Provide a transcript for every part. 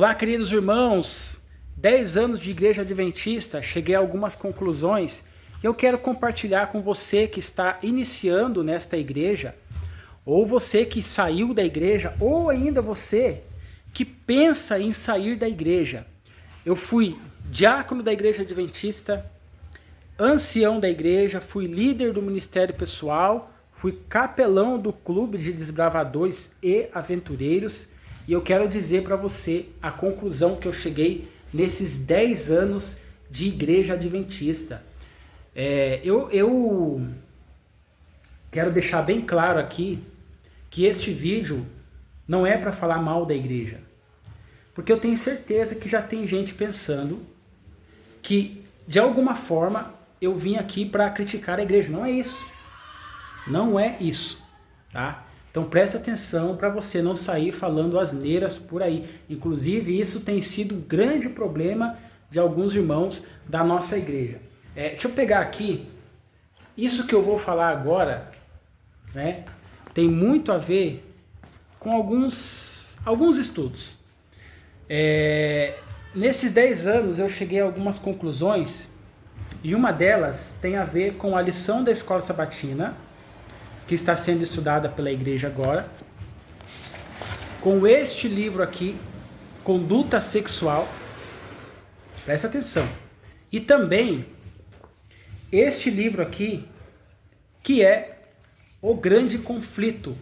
Olá, queridos irmãos, 10 anos de Igreja Adventista, cheguei a algumas conclusões e eu quero compartilhar com você que está iniciando nesta igreja, ou você que saiu da igreja, ou ainda você que pensa em sair da igreja. Eu fui diácono da Igreja Adventista, ancião da igreja, fui líder do ministério pessoal, fui capelão do Clube de Desbravadores e Aventureiros. E eu quero dizer para você a conclusão que eu cheguei nesses 10 anos de Igreja Adventista. Eu quero deixar bem claro aqui que este vídeo não é para falar mal da igreja. Porque eu tenho certeza que já tem gente pensando que, de alguma forma, eu vim aqui para criticar a igreja. Não é isso. Não é isso, tá? Então presta atenção para você não sair falando asneiras por aí. Inclusive isso tem sido um grande problema de alguns irmãos da nossa igreja. Deixa eu pegar aqui, isso que eu vou falar agora, né, tem muito a ver com alguns estudos. Nesses 10 anos eu cheguei a algumas conclusões e uma delas tem a ver com a lição da escola sabatina, que está sendo estudada pela igreja agora, com este livro aqui, Conduta Sexual, presta atenção, e também este livro aqui, que é O Grande Conflito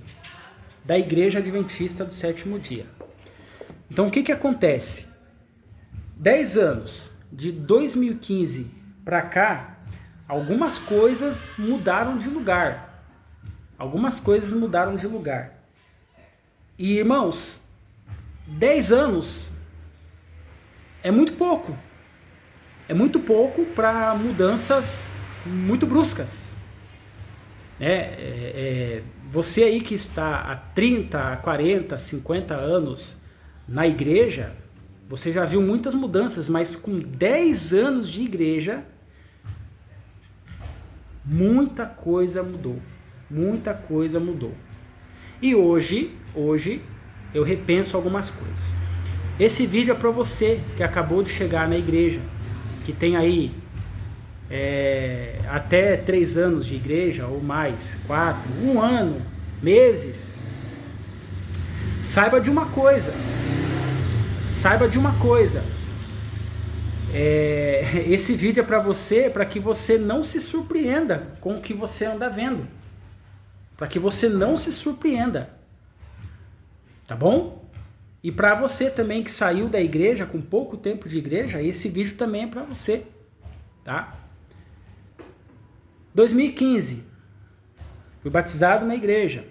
da Igreja Adventista do Sétimo Dia. Então o que acontece? 10 anos, de 2015 para cá, algumas coisas mudaram de lugar. Algumas coisas mudaram de lugar. E, irmãos, 10 anos é muito pouco. É muito pouco para mudanças muito bruscas. Você aí que está há 30, 40, 50 anos na igreja, você já viu muitas mudanças, mas com 10 anos de igreja, muita coisa mudou. Muita coisa mudou. E hoje eu repenso algumas coisas. Esse vídeo é para você que acabou de chegar na igreja, que tem aí até 3 anos de igreja, ou mais, 4, 1 ano, meses. Saiba de uma coisa. Esse vídeo é para você, para que você não se surpreenda com o que você anda vendo. Para que você não se surpreenda, tá bom? E para você também que saiu da igreja com pouco tempo de igreja, esse vídeo também é para você, tá? 2015, fui batizado na igreja.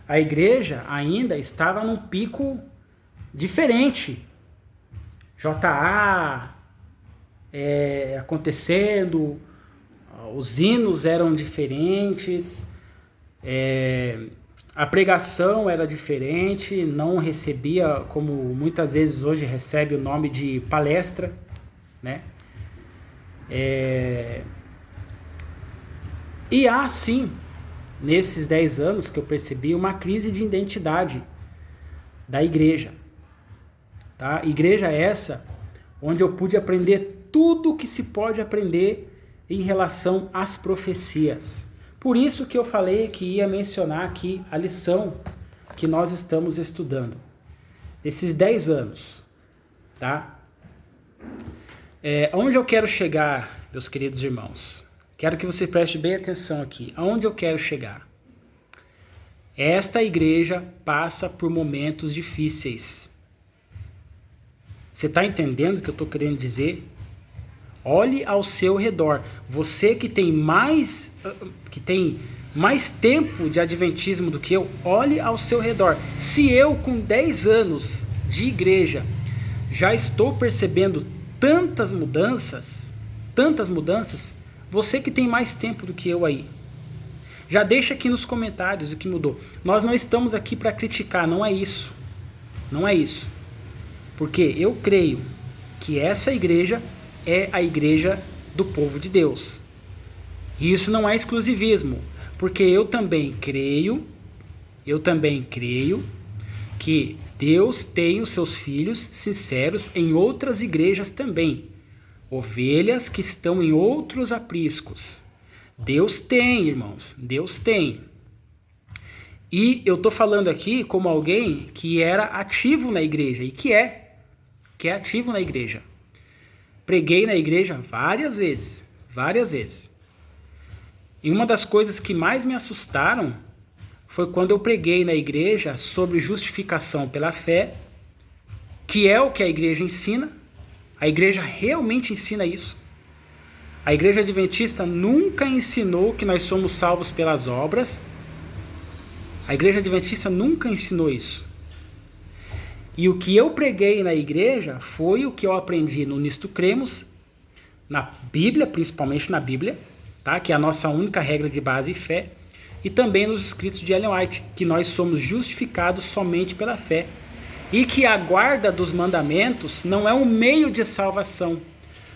A igreja ainda estava num pico diferente. JA acontecendo, os hinos eram diferentes. A pregação era diferente, não recebia, como muitas vezes hoje recebe, o nome de palestra, né? E há sim, nesses 10 anos que eu percebi, uma crise de identidade da igreja, tá? Igreja essa onde eu pude aprender tudo o que se pode aprender em relação às profecias. Por isso que eu falei que ia mencionar aqui a lição que nós estamos estudando. Esses 10 anos, tá? Aonde eu quero chegar, meus queridos irmãos? Quero que você preste bem atenção aqui. Aonde eu quero chegar? Esta igreja passa por momentos difíceis. Você está entendendo o que eu estou querendo dizer? Olhe ao seu redor. Você que tem mais tempo de adventismo do que eu, olhe ao seu redor. Se eu, com 10 anos de igreja, já estou percebendo tantas mudanças, você que tem mais tempo do que eu aí, já deixa aqui nos comentários o que mudou. Nós não estamos aqui para criticar, não é isso. Não é isso. Porque eu creio que essa igreja é a igreja do povo de Deus. E isso não é exclusivismo, porque eu também creio que Deus tem os seus filhos sinceros em outras igrejas também. Ovelhas que estão em outros apriscos. Deus tem, irmãos, Deus tem. E eu estou falando aqui como alguém que era ativo na igreja, e que é ativo na igreja. Preguei na igreja várias vezes. E uma das coisas que mais me assustaram foi quando eu preguei na igreja sobre justificação pela fé, que é o que a igreja ensina. A igreja realmente ensina isso. A igreja adventista nunca ensinou que nós somos salvos pelas obras. A igreja adventista nunca ensinou isso. E o que eu preguei na igreja foi o que eu aprendi no Nisto Cremos, na Bíblia, principalmente na Bíblia, tá? Que é a nossa única regra de base e fé, e também nos escritos de Ellen White, que nós somos justificados somente pela fé, e que a guarda dos mandamentos não é um meio de salvação,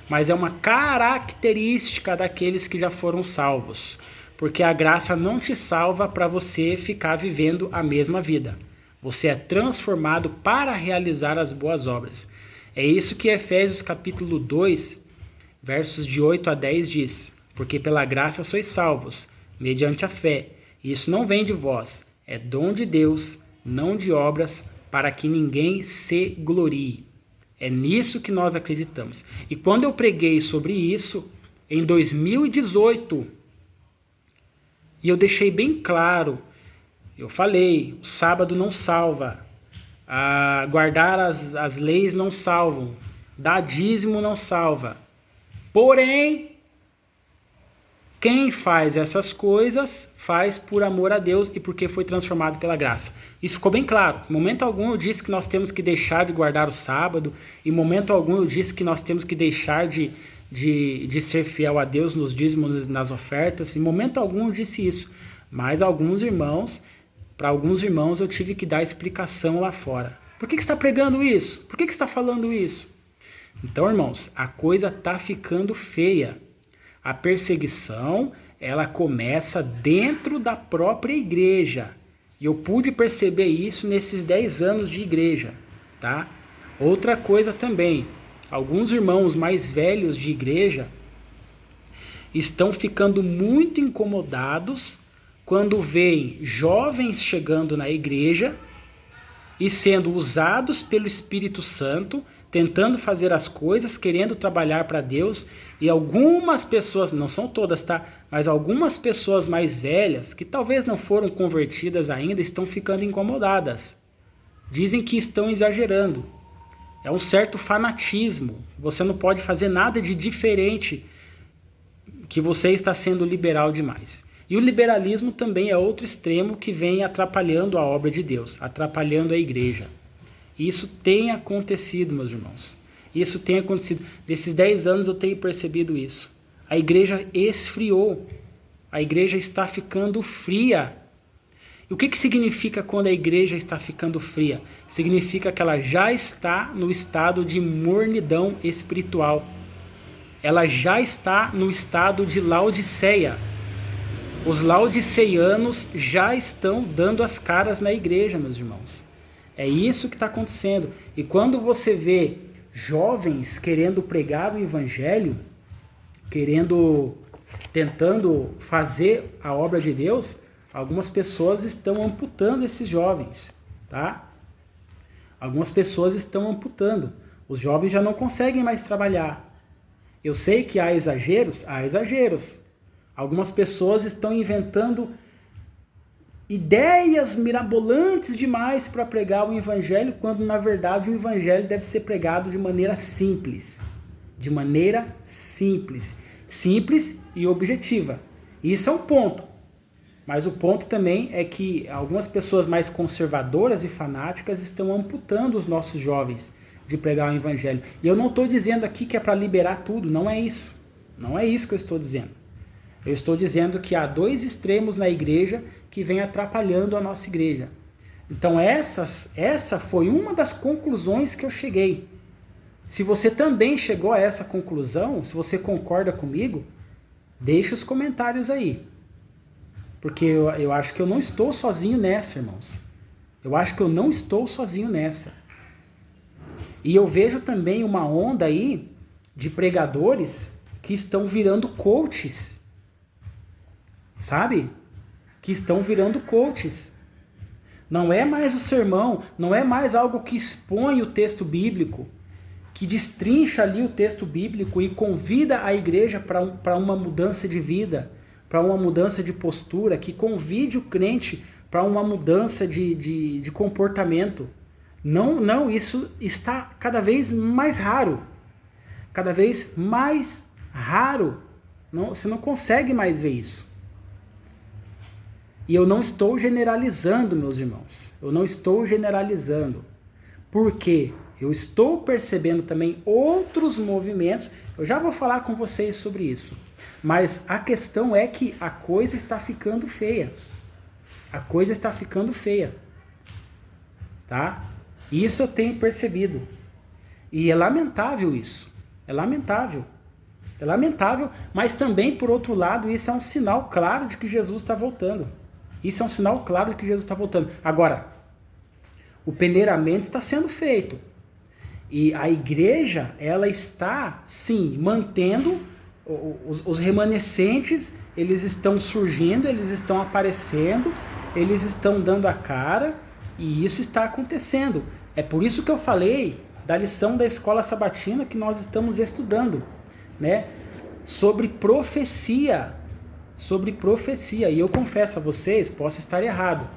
mas é uma característica daqueles que já foram salvos, porque a graça não te salva para você ficar vivendo a mesma vida. Você é transformado para realizar as boas obras. É isso que Efésios capítulo 2, versos de 8 a 10 diz: porque pela graça sois salvos, mediante a fé. Isso não vem de vós, é dom de Deus, não de obras, para que ninguém se glorie. É nisso que nós acreditamos. E quando eu preguei sobre isso, em 2018, e eu deixei bem claro, eu falei, o sábado não salva, guardar as leis não salvam, dar dízimo não salva. Porém, quem faz essas coisas faz por amor a Deus e porque foi transformado pela graça. Isso ficou bem claro. Em momento algum eu disse que nós temos que deixar de guardar o sábado. Em momento algum eu disse que nós temos que deixar de ser fiel a Deus nos dízimos, nas ofertas. Em momento algum eu disse isso. Mas para alguns irmãos eu tive que dar explicação lá fora. Por que você está pregando isso? Por que você está falando isso? Então, irmãos, a coisa está ficando feia. A perseguição, ela começa dentro da própria igreja. E eu pude perceber isso nesses 10 anos de igreja, tá? Outra coisa também, alguns irmãos mais velhos de igreja estão ficando muito incomodados quando veem jovens chegando na igreja e sendo usados pelo Espírito Santo, tentando fazer as coisas, querendo trabalhar para Deus, e algumas pessoas, não são todas, tá? Mas algumas pessoas mais velhas, que talvez não foram convertidas ainda, estão ficando incomodadas. Dizem que estão exagerando. É um certo fanatismo. Você não pode fazer nada de diferente, que você está sendo liberal demais. E o liberalismo também é outro extremo que vem atrapalhando a obra de Deus, atrapalhando a igreja. Isso tem acontecido, meus irmãos. Isso tem acontecido. Desses 10 anos eu tenho percebido isso. A igreja esfriou. A igreja está ficando fria. E o que significa quando a igreja está ficando fria? Significa que ela já está no estado de mornidão espiritual. Ela já está no estado de Laodiceia. Os laodiceianos já estão dando as caras na igreja, meus irmãos. É isso que está acontecendo. E quando você vê jovens querendo pregar o evangelho, tentando fazer a obra de Deus, algumas pessoas estão amputando esses jovens, tá? Algumas pessoas estão amputando. Os jovens já não conseguem mais trabalhar. Eu sei que há exageros. Algumas pessoas estão inventando ideias mirabolantes demais para pregar o evangelho, quando na verdade o evangelho deve ser pregado de maneira simples. De maneira simples. Simples e objetiva. Isso é um ponto. Mas o ponto também é que algumas pessoas mais conservadoras e fanáticas estão amputando os nossos jovens de pregar o evangelho. E eu não estou dizendo aqui que é para liberar tudo, não é isso. Não é isso que eu estou dizendo. Eu estou dizendo que há dois extremos na igreja que vem atrapalhando a nossa igreja. Então essa foi uma das conclusões que eu cheguei. Se você também chegou a essa conclusão, se você concorda comigo, deixa os comentários aí. Porque eu acho que eu não estou sozinho nessa, irmãos. Eu acho que eu não estou sozinho nessa. E eu vejo também uma onda aí de pregadores que estão virando coaches. Sabe? Que estão virando coaches. Não é mais o sermão, não é mais algo que expõe o texto bíblico, que destrincha ali o texto bíblico e convida a igreja para uma mudança de vida, para uma mudança de postura, que convide o crente para uma mudança de comportamento. Não, isso está cada vez mais raro. Cada vez mais raro. Não, você não consegue mais ver isso. E eu não estou generalizando, meus irmãos. Eu não estou generalizando. Por quê? Eu estou percebendo também outros movimentos. Eu já vou falar com vocês sobre isso. Mas a questão é que a coisa está ficando feia. A coisa está ficando feia. Tá? Isso eu tenho percebido. E é lamentável isso. É lamentável. É lamentável, mas também, por outro lado, isso é um sinal claro de que Jesus está voltando. Isso é um sinal claro de que Jesus está voltando. Agora, o peneiramento está sendo feito. E a igreja, ela está, sim, mantendo os remanescentes, eles estão surgindo, eles estão aparecendo, eles estão dando a cara, e isso está acontecendo. É por isso que eu falei da lição da escola sabatina que nós estamos estudando, né? Sobre profecia. Sobre profecia. E eu confesso a vocês, posso estar errado.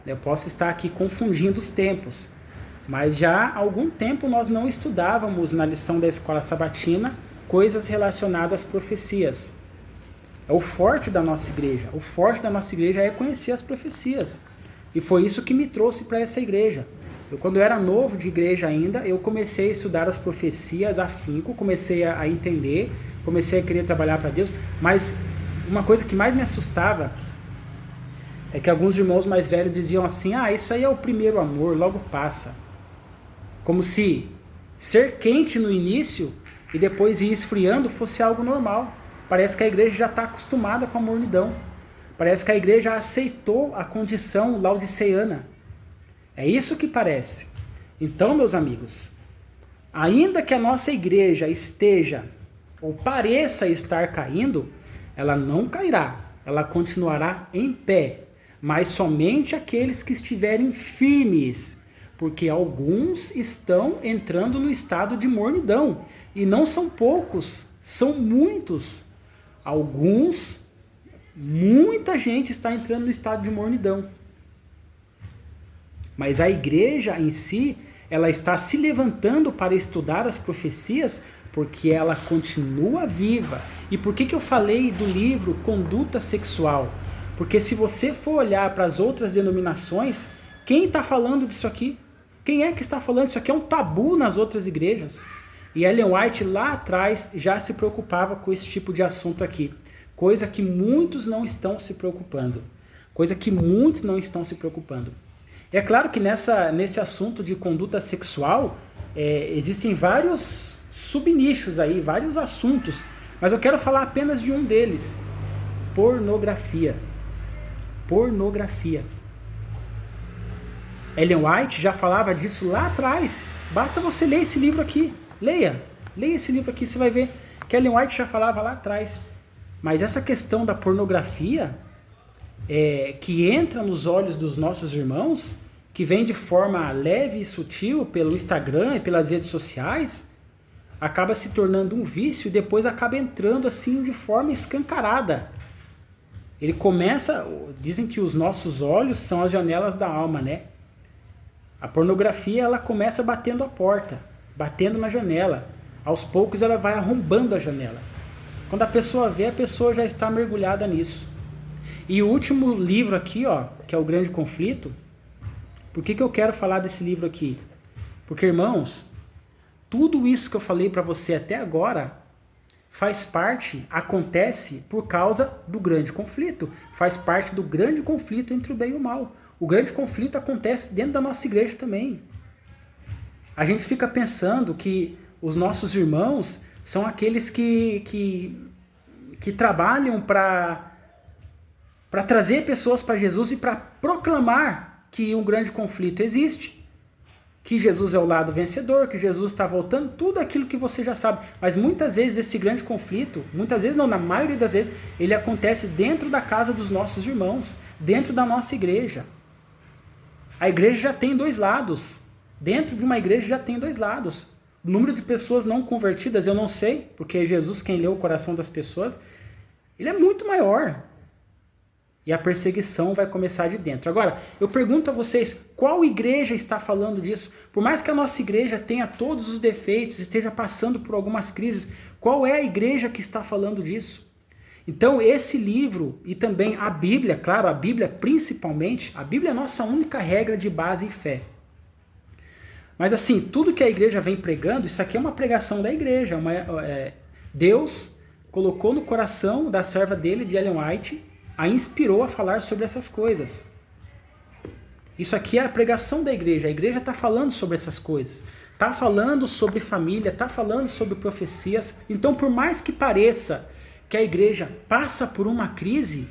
Eu posso estar aqui confundindo os tempos. Mas já há algum tempo nós não estudávamos na lição da escola sabatina coisas relacionadas às profecias. É o forte da nossa igreja. O forte da nossa igreja é conhecer as profecias. E foi isso que me trouxe para essa igreja. Quando eu era novo de igreja ainda, eu comecei a estudar as profecias afinco, comecei a entender, comecei a querer trabalhar para Deus, mas uma coisa que mais me assustava é que alguns irmãos mais velhos diziam assim, isso aí é o primeiro amor, logo passa. Como se ser quente no início e depois ir esfriando fosse algo normal. Parece que a igreja já está acostumada com a mornidão. Parece que a igreja aceitou a condição laodiceana. É isso que parece. Então, meus amigos, ainda que a nossa igreja esteja ou pareça estar caindo, ela não cairá, ela continuará em pé, mas somente aqueles que estiverem firmes, porque alguns estão entrando no estado de mornidão, e não são poucos, são muitos. Muita gente está entrando no estado de mornidão. Mas a igreja em si, ela está se levantando para estudar as profecias porque ela continua viva. E por que eu falei do livro Conduta Sexual? Porque se você for olhar para as outras denominações, quem está falando disso aqui? Quem é que está falando? Isso aqui é um tabu nas outras igrejas. E Ellen White lá atrás já se preocupava com esse tipo de assunto aqui. Coisa que muitos não estão se preocupando. É claro que nesse assunto de conduta sexual, existem vários subnichos aí, vários assuntos, mas eu quero falar apenas de um deles: pornografia. Ellen White já falava disso lá atrás. Basta você ler esse livro aqui. Leia esse livro aqui, você vai ver que Ellen White já falava lá atrás. Mas essa questão da pornografia, que entra nos olhos dos nossos irmãos, que vem de forma leve e sutil pelo Instagram e pelas redes sociais, acaba se tornando um vício e depois acaba entrando assim de forma escancarada. Ele começa, dizem que os nossos olhos são as janelas da alma, né? A pornografia, ela começa batendo a porta, batendo na janela. Aos poucos ela vai arrombando a janela. Quando a pessoa vê, a pessoa já está mergulhada nisso. E o último livro aqui, que é o Grande Conflito. Por que eu quero falar desse livro aqui? Porque, irmãos, tudo isso que eu falei para você até agora acontece por causa do grande conflito. Faz parte do grande conflito entre o bem e o mal. O grande conflito acontece dentro da nossa igreja também. A gente fica pensando que os nossos irmãos são aqueles que trabalham para trazer pessoas para Jesus e para proclamar que um grande conflito existe, que Jesus é o lado vencedor, que Jesus está voltando, tudo aquilo que você já sabe. Mas muitas vezes esse grande conflito, muitas vezes não, na maioria das vezes, ele acontece dentro da casa dos nossos irmãos, dentro da nossa igreja. A igreja já tem dois lados. Dentro de uma igreja já tem dois lados. O número de pessoas não convertidas, eu não sei, porque é Jesus quem leu o coração das pessoas, ele é muito maior. E a perseguição vai começar de dentro. Agora, eu pergunto a vocês, qual igreja está falando disso? Por mais que a nossa igreja tenha todos os defeitos, esteja passando por algumas crises, qual é a igreja que está falando disso? Então, esse livro e também a Bíblia, claro, a Bíblia principalmente, a Bíblia é a nossa única regra de base e fé. Mas assim, tudo que a igreja vem pregando, isso aqui é uma pregação da igreja. Deus colocou no coração da serva dele, de Ellen White, a inspirou a falar sobre essas coisas. Isso aqui é a pregação da igreja. A igreja está falando sobre essas coisas. Está falando sobre família, está falando sobre profecias. Então, por mais que pareça que a igreja passa por uma crise,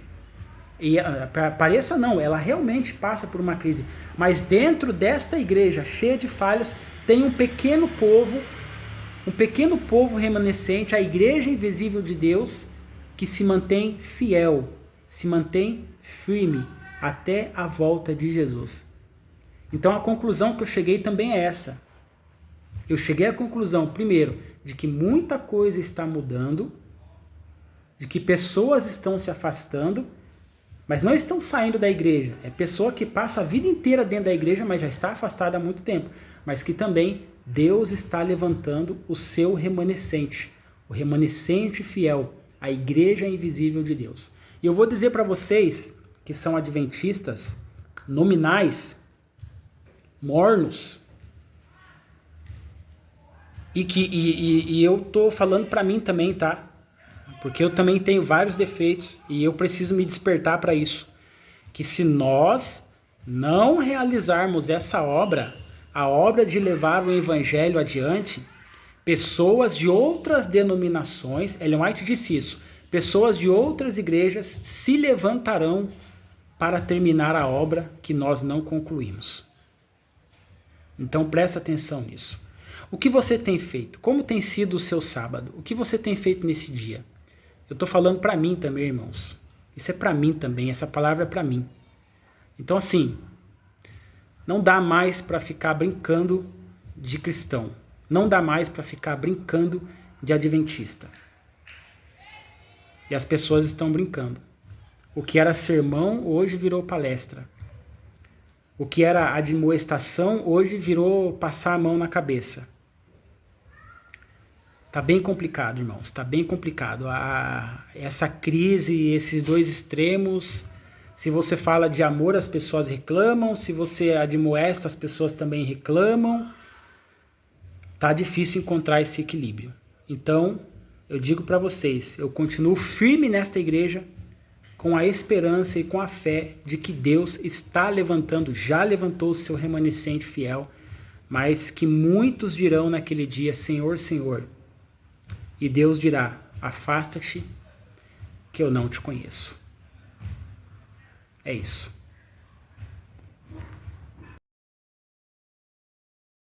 pareça não, ela realmente passa por uma crise. Mas dentro desta igreja cheia de falhas, tem um pequeno povo remanescente, a igreja invisível de Deus, que se mantém fiel, se mantém firme até a volta de Jesus. Então a conclusão que eu cheguei também é essa. Eu cheguei à conclusão, primeiro, de que muita coisa está mudando, de que pessoas estão se afastando, mas não estão saindo da igreja. É pessoa que passa a vida inteira dentro da igreja, mas já está afastada há muito tempo. Mas que também Deus está levantando o seu remanescente, o remanescente fiel, a igreja invisível de Deus. E eu vou dizer para vocês que são adventistas nominais, mornos, e eu tô falando para mim também, tá? Porque eu também tenho vários defeitos e eu preciso me despertar para isso. Que se nós não realizarmos essa obra, a obra de levar o evangelho adiante, pessoas de outras denominações, Ellen White disse isso, pessoas de outras igrejas se levantarão para terminar a obra que nós não concluímos. Então presta atenção nisso. O que você tem feito? Como tem sido o seu sábado? O que você tem feito nesse dia? Eu estou falando para mim também, irmãos. Isso é para mim também, essa palavra é para mim. Então assim, não dá mais para ficar brincando de cristão. Não dá mais para ficar brincando de adventista. E as pessoas estão brincando. O que era sermão, hoje virou palestra. O que era admoestação, hoje virou passar a mão na cabeça. Tá bem complicado, irmãos. Tá bem complicado. Essa crise, esses dois extremos. Se você fala de amor, as pessoas reclamam. Se você admoesta, as pessoas também reclamam. Tá difícil encontrar esse equilíbrio. Então, eu digo para vocês, eu continuo firme nesta igreja, com a esperança e com a fé de que Deus está levantando, já levantou o seu remanescente fiel, mas que muitos dirão naquele dia, Senhor, Senhor. E Deus dirá, afasta-te, que eu não te conheço. É isso.